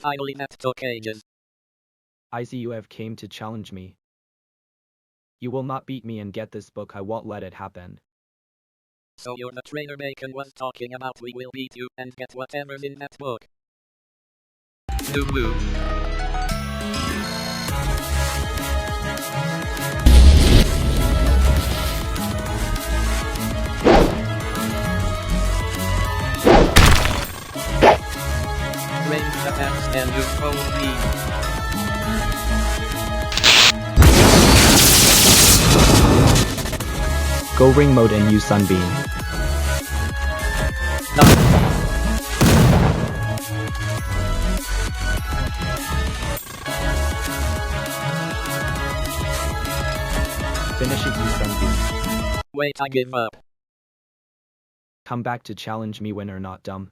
finally that took ages. I see you have came to challenge me. You will not beat me and get this book. I won't let it happen. So you're the trainer Bacon was talking about. We will beat you and get whatever's in that book. New move. Range attacks and you follow me. Go ring mode and use Sunbeam. Finish it, use Sunbeam. Wait, I give up. Come back to challenge me when or not dumb.